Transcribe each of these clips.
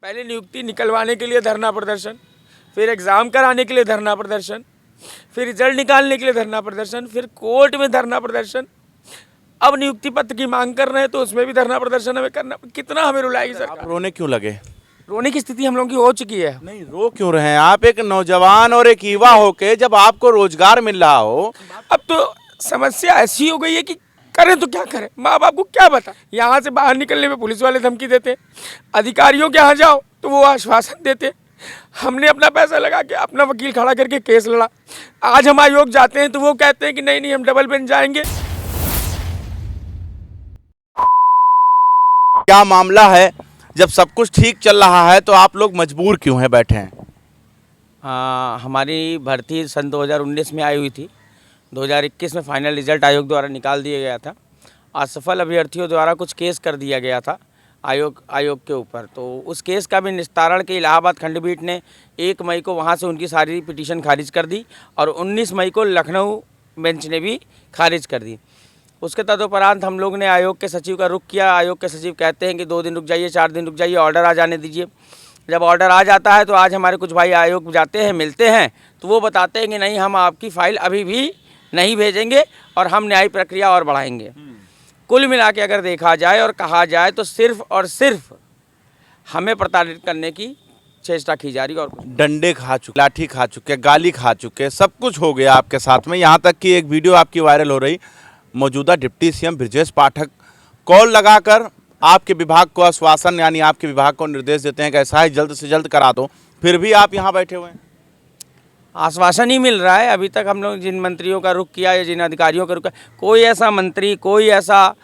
पहले नियुक्ति निकलवाने के लिए धरना प्रदर्शन, फिर एग्ज़ाम कराने के लिए धरना प्रदर्शन, फिर रिजल्ट निकालने के लिए धरना प्रदर्शन, फिर कोर्ट में धरना प्रदर्शन, अब नियुक्ति पत्र की मांग कर रहे हैं तो उसमें भी धरना प्रदर्शन हमें करना। कितना हमें रुलाएगी सरकार? रोने क्यों लगे? रोने की स्थिति हम लोगों की हो चुकी है। नहीं, रो क्यों रहे हैं आप? एक नौजवान और एक युवा होके जब आपको रोजगार मिल रहा हो, अब तो समस्या ऐसी हो गई है कि करें तो क्या करें, माँ बाप को क्या बता। यहाँ से बाहर निकलने में पुलिस वाले धमकी देते, अधिकारियों के यहाँ जाओ तो वो आश्वासन देते। हमने अपना पैसा लगा के अपना वकील खड़ा करके केस लड़ा। आज हम आयोग जाते हैं तो वो कहते हैं कि नहीं नहीं हम डबल बेंच जाएंगे। क्या मामला है? जब सब कुछ ठीक चल रहा है तो आप लोग मजबूर क्यों हैं बैठे हैं? हमारी भर्ती सन 2019 में आई हुई थी। 2021 में फाइनल रिजल्ट आयोग द्वारा निकाल दिया गया था। असफल अभ्यर्थियों द्वारा कुछ केस कर दिया गया था आयोग के ऊपर, तो उस केस का भी निस्तारण के इलाहाबाद खंडपीठ ने 1 मई को वहां से उनकी सारी पिटीशन खारिज कर दी और 19 मई को लखनऊ बेंच ने भी खारिज कर दी। उसके तदुपरांत हम लोग ने आयोग के सचिव का रुख किया। आयोग के सचिव कहते हैं कि 2 दिन रुक जाइए, 4 दिन रुक जाइए, ऑर्डर आ जाने दीजिए। जब ऑर्डर आ जाता है तो आज हमारे कुछ भाई आयोग जाते हैं, मिलते हैं, तो वो बताते हैं कि नहीं हम आपकी फ़ाइल अभी भी नहीं भेजेंगे और हम न्यायिक प्रक्रिया और बढ़ाएंगे। कुल मिला के अगर देखा जाए और कहा जाए तो सिर्फ और सिर्फ हमें प्रताड़ित करने की चेष्टा की जा रही है और कुछ। डंडे खा चुके, लाठी खा चुके, गाली खा चुके, सब कुछ हो गया आपके साथ में। यहाँ तक कि एक वीडियो आपकी वायरल हो रही, मौजूदा deputy CM Brajesh Pathak call लगाकर आपके विभाग को आश्वासन यानी आपके विभाग को निर्देश देते हैं कि ऐसा ही जल्द से जल्द करा दो, फिर भी आप यहाँ बैठे हुए हैं। आश्वासन ही मिल रहा है। अभी तक हम लोग जिन मंत्रियों का रुख किया या जिन अधिकारियों का रुख किया, कोई ऐसा मंत्री, कोई ऐसा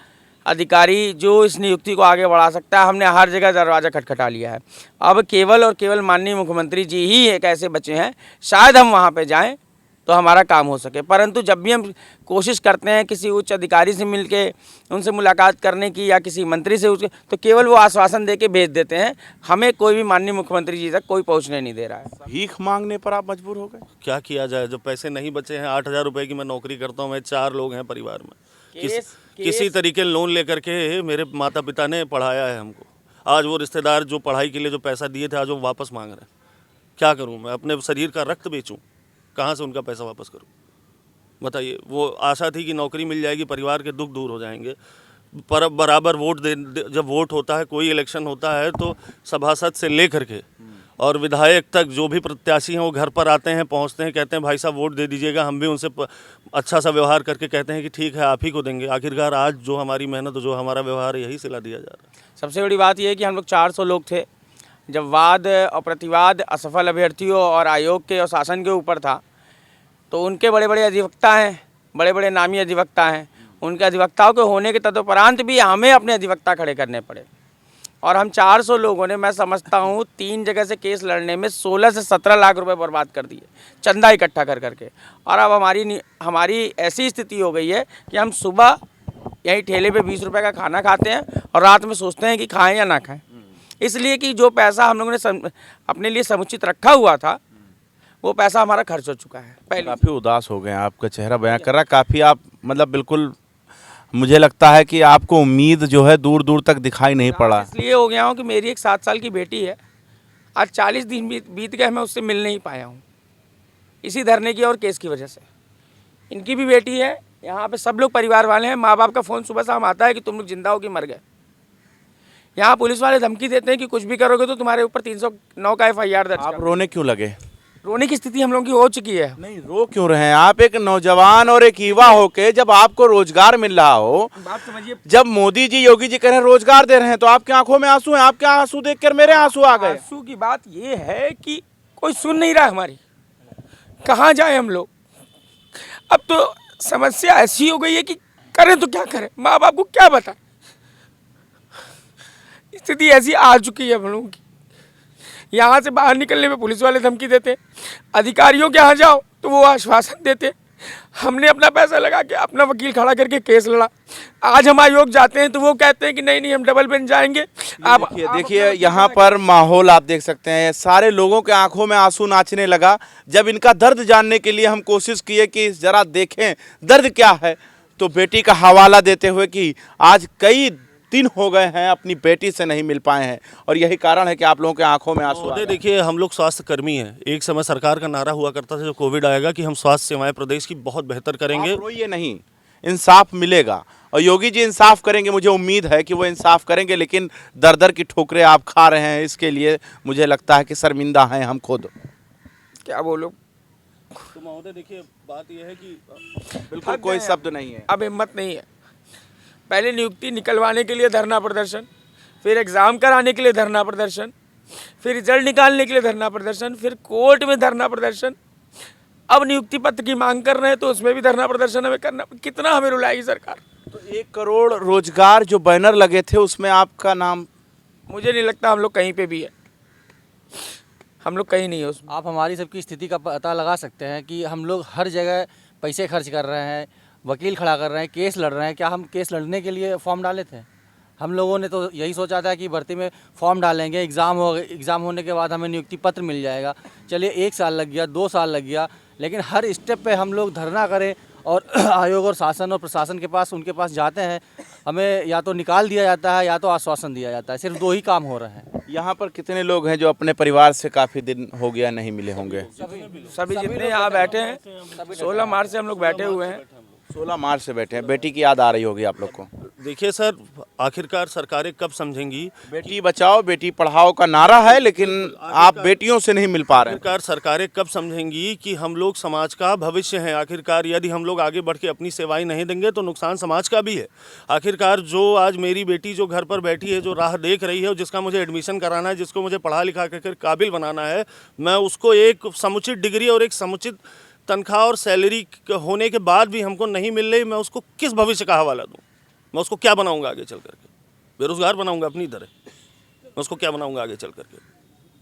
अधिकारी जो इस नियुक्ति को आगे बढ़ा सकता है, हमने हर जगह दरवाज़ा खटखटा लिया है। अब केवल और केवल माननीय मुख्यमंत्री जी ही एक ऐसे बचे हैं, शायद हम वहाँ पे जाएं तो हमारा काम हो सके। परंतु जब भी हम कोशिश करते हैं किसी उच्च अधिकारी से मिलके उनसे मुलाकात करने की या किसी मंत्री से तो केवल वो आश्वासन दे के भेज देते हैं। हमें कोई भी माननीय मुख्यमंत्री जी तक कोई पहुंचने नहीं दे रहा है। भीख मांगने पर आप मजबूर हो गए? क्या किया जाए, जब पैसे नहीं बचे हैं। 8,000 रुपये की मैं नौकरी करता हूँ, मैं 4 लोग हैं परिवार में। किसी तरीके लोन लेकर के मेरे माता पिता ने पढ़ाया है हमको। आज वो रिश्तेदार जो पढ़ाई के लिए जो पैसा दिए थे आज वो वापस मांग रहे हैं। क्या करूँ मैं? अपने शरीर का रक्त बेचूँ? कहाँ से उनका पैसा वापस करूँ बताइए? वो आशा थी कि नौकरी मिल जाएगी, परिवार के दुख दूर हो जाएंगे। पर बराबर वोट जब वोट होता है, कोई इलेक्शन होता है तो सभासद से लेकर के और विधायक तक जो भी प्रत्याशी हैं वो घर पर आते हैं, पहुंचते हैं, कहते हैं भाई साहब वोट दे दीजिएगा। हम भी उनसे अच्छा सा व्यवहार करके कहते हैं कि ठीक है आप ही को देंगे। आखिरकार आज जो हमारी मेहनत, जो हमारा व्यवहार, यही सिला दिया जा रहा है। सबसे बड़ी बात यह है कि हम लोग 400 लोग थे। जब वाद और प्रतिवाद असफल अभ्यर्थियों और आयोग के और शासन के ऊपर था तो उनके बड़े बड़े अधिवक्ता हैं, बड़े बड़े नामी अधिवक्ता हैं। उनके अधिवक्ताओं के होने के तदुपरांत भी हमें अपने अधिवक्ता खड़े करने पड़े और हम 400 लोगों ने, मैं समझता हूँ 3 जगह से केस लड़ने में 16 से 17 लाख रुपए बर्बाद कर दिए, चंदा इकट्ठा कर करके। और अब हमारी ऐसी स्थिति हो गई है कि हम सुबह यहीं ठेले पे 20 रुपये का खाना खाते हैं और रात में सोचते हैं कि खाएं या ना खाएं। इसलिए कि जो पैसा हम लोगों ने अपने लिए समुचित रखा हुआ था वो पैसा हमारा खर्च हो चुका है। पहले काफ़ी उदास हो गए हैं, आपका चेहरा बयां कर रहा है। काफ़ी आप मतलब बिल्कुल, मुझे लगता है कि आपको उम्मीद जो है दूर दूर तक दिखाई नहीं पड़ा। इसलिए हो गया हूँ कि मेरी एक 7 साल की बेटी है। आज 40 दिन बीत गए, मैं उससे मिल नहीं पाया हूँ इसी धरने की और केस की वजह से। इनकी भी बेटी है, यहाँ पे सब लोग परिवार वाले हैं। माँ बाप का फ़ोन सुबह शाम आता है कि तुम लोग जिंदा हो कि मर गए। यहाँ पुलिस वाले धमकी देते हैं कि कुछ भी करोगे तो तुम्हारे ऊपर 309 का FIR दर्ज। आप रोने क्यों लगे? रोने की स्थिति हम लोगों की हो चुकी है। नहीं, रो क्यों रहे हैं आप? एक नौजवान और एक युवा होके जब आपको रोजगार मिल रहा हो, बात समझिए, जब मोदी जी, योगी जी कह रहे हैं रोजगार दे रहे हैं, तो आपकी आंखों में आंसू हैं। आपके आंसू देखकर मेरे आंसू आ गए। आंसू की बात ये है कि कोई सुन नहीं रहा हमारी। कहाँ जाए हम लोग? अब तो समस्या ऐसी हो गई है कि करें तो क्या करें, माँ बाप को क्या बताएं। स्थिति ऐसी आ चुकी है हम लोगों की। यहाँ से बाहर निकलने में पुलिस वाले धमकी देते, अधिकारियों के यहाँ जाओ तो वो आश्वासन देते। हमने अपना पैसा लगा के अपना वकील खड़ा करके केस लड़ा। आज हम आयोग जाते हैं तो वो कहते हैं कि नहीं नहीं हम डबल बेंच जाएंगे। आप देखिए यहाँ पर माहौल आप देख सकते हैं, सारे लोगों के आंखों में आंसू नाचने लगा। जब इनका दर्द जानने के लिए हम कोशिश किए कि जरा देखें दर्द क्या है, तो बेटी का हवाला देते हुए कि आज कई दिन हो गए हैं अपनी बेटी से नहीं मिल पाए हैं, और यही कारण है कि आप लोगों के आंखों में आंसू आ महोदय रहे हैं। देखिए, हम लोग स्वास्थ्य कर्मी हैं। एक समय सरकार का नारा हुआ करता था जो कोविड आएगा कि हम स्वास्थ्य सेवाएं प्रदेश की बहुत बेहतर करेंगे। आप रोइए नहीं, इंसाफ मिलेगा और योगी जी इंसाफ करेंगे। मुझे उम्मीद है कि वो इंसाफ करेंगे, लेकिन दर दर की ठोकरें आप खा रहे हैं, इसके लिए मुझे लगता है कि शर्मिंदा हैं हम खुद। क्या बोलो, तो महोदय देखिए, बात यह है कि बिल्कुल कोई शब्द नहीं है। अब हिम्मत नहीं है। पहले नियुक्ति निकलवाने के लिए धरना प्रदर्शन, फिर एग्ज़ाम कराने के लिए धरना प्रदर्शन, फिर रिजल्ट निकालने के लिए धरना प्रदर्शन, फिर कोर्ट में धरना प्रदर्शन, अब नियुक्ति पत्र की मांग कर रहे हैं तो उसमें भी धरना प्रदर्शन हमें करना। कितना हमें रुलाएगी सरकार। तो 1 करोड़ रोजगार जो बैनर लगे थे उसमें आपका नाम, मुझे नहीं लगता हम लोग कहीं पे भी है, हम लोग कहीं नहीं है उसमें। आप हमारी सबकी स्थिति का पता लगा सकते हैं कि हम लोग हर जगह पैसे खर्च कर रहे हैं, वकील खड़ा कर रहे हैं, केस लड़ रहे हैं। क्या हम केस लड़ने के लिए फॉर्म डाले थे? हम लोगों ने तो यही सोचा था कि भर्ती में फॉर्म डालेंगे, एग्ज़ाम होने के बाद हमें नियुक्ति पत्र मिल जाएगा। चलिए 1 साल लग गया, 2 साल लग गया, लेकिन हर स्टेप पे हम लोग धरना करें और आयोग और शासन और प्रशासन के पास, उनके पास जाते हैं, हमें या तो निकाल दिया जाता है या तो आश्वासन दिया जाता है। सिर्फ 2 ही काम हो रहे हैं। यहाँ पर कितने लोग हैं जो अपने परिवार से काफ़ी दिन हो गया नहीं मिले होंगे? सभी जितने यहाँ बैठे हैं, 16 मार्च से हम लोग बैठे हुए हैं। 16 मार्च से बैठे हैं। बेटी की याद आ रही होगी आप लोग को। देखिए सर, आखिरकार सरकारें कब समझेंगी? बेटी बचाओ बेटी पढ़ाओ का नारा है, लेकिन आप बेटियों से नहीं मिल पा रहे हैं। आखिरकार सरकारें कब समझेंगी कि हम लोग समाज का भविष्य हैं? आखिरकार यदि हम लोग आगे बढ़ के अपनी सेवाएं नहीं देंगे तो नुकसान समाज का भी है। आखिरकार जो आज मेरी बेटी जो घर पर बैठी है, जो राह देख रही है और जिसका मुझे एडमिशन कराना है, जिसको मुझे पढ़ा लिखा कर काबिल बनाना है, मैं उसको एक समुचित डिग्री और एक समुचित तनख्वाह और सैलरी होने के बाद भी हमको नहीं मिल रही, मैं उसको किस भविष्य का हवाला दूँ? मैं उसको क्या बनाऊंगा आगे चल करके? बेरोजगार बनाऊंगा अपनी तरह? मैं उसको क्या बनाऊंगा आगे चल करके?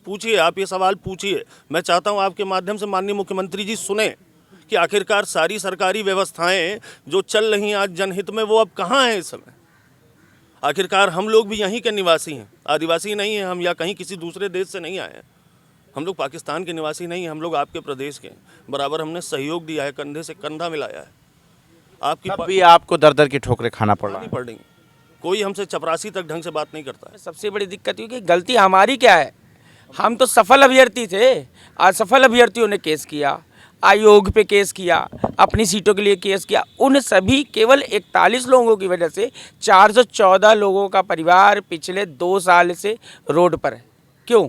पूछिए, आप ये सवाल पूछिए। मैं चाहता हूं आपके माध्यम से माननीय मुख्यमंत्री जी सुने कि आखिरकार सारी सरकारी व्यवस्थाएं जो चल रही हैं आज जनहित में, वो अब कहाँ हैं इस समय? आखिरकार हम लोग भी यहीं के निवासी हैं, आदिवासी नहीं हैं हम, या कहीं किसी दूसरे देश से नहीं आए हैं। हम लोग पाकिस्तान के निवासी नहीं हैं, हम लोग आपके प्रदेश के हैं। बराबर हमने सहयोग दिया है, कंधे से कंधा मिलाया है। आपकी तब भी आपको दर दर की ठोकरें खाना पड़ रहा है। नहीं पड़ रही। कोई हमसे चपरासी तक ढंग से बात नहीं करता है। सबसे बड़ी दिक्कत ये कि गलती हमारी क्या है? हम तो सफल अभ्यर्थी थे, असफल अभ्यर्थियों ने केस किया, आयोग पे केस किया, अपनी सीटों के लिए केस किया। उन सभी केवल 41 लोगों की वजह से 414 लोगों का परिवार पिछले 2 साल से रोड पर है। क्यों?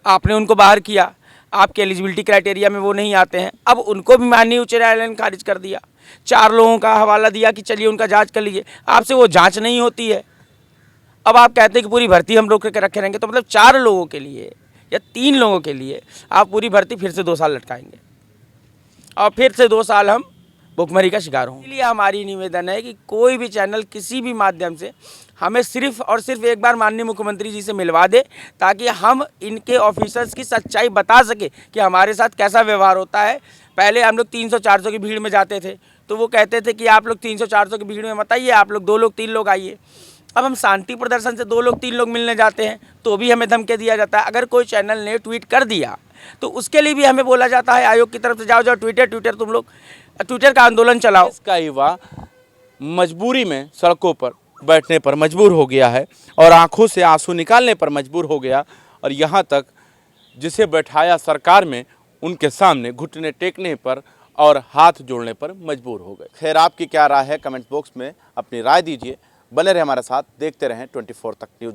आपने उनको बाहर किया, आपके एलिजिबिलिटी क्राइटेरिया में वो नहीं आते हैं। अब उनको भी माननीय उच्च न्यायालय ने खारिज कर दिया। 4 लोगों का हवाला दिया कि चलिए उनका जांच कर लीजिए, आपसे वो जांच नहीं होती है। अब आप कहते हैं कि पूरी भर्ती हम रोक के रखे रहेंगे, तो मतलब 4 लोगों के लिए या 3 लोगों के लिए आप पूरी भर्ती फिर से 2 साल लटकाएंगे और फिर से 2 साल हम भुखमरी का शिकार होंगे। इसलिए हमारी निवेदन है कि कोई भी चैनल किसी भी माध्यम से हमें सिर्फ और सिर्फ एक बार माननीय मुख्यमंत्री जी से मिलवा दे, ताकि हम इनके ऑफिसर्स की सच्चाई बता सके कि हमारे साथ कैसा व्यवहार होता है। पहले हम लोग 300-400 की भीड़ में जाते थे तो वो कहते थे कि आप लोग 300-400 की भीड़ में मत आइए, आप लोग 2 लोग 3 लोग आइए। अब हम शांति प्रदर्शन से 2 लोग 3 लोग मिलने जाते हैं तो भी हमें धमकी दिया जाता है। अगर कोई चैनल ने ट्वीट कर दिया तो उसके लिए भी हमें बोला जाता है आयोग की तरफ से, जाओ ट्विटर तुम लोग ट्विटर का आंदोलन चलाओ। इसका युवा मजबूरी में सड़कों पर बैठने पर मजबूर हो गया है और आंखों से आंसू निकालने पर मजबूर हो गया, और यहाँ तक जिसे बैठाया सरकार में उनके सामने घुटने टेकने पर और हाथ जोड़ने पर मजबूर हो गए। खैर, आपकी क्या राय है? कमेंट बॉक्स में अपनी राय दीजिए। बने रहे हमारे साथ, देखते रहें 24 तक न्यूज़।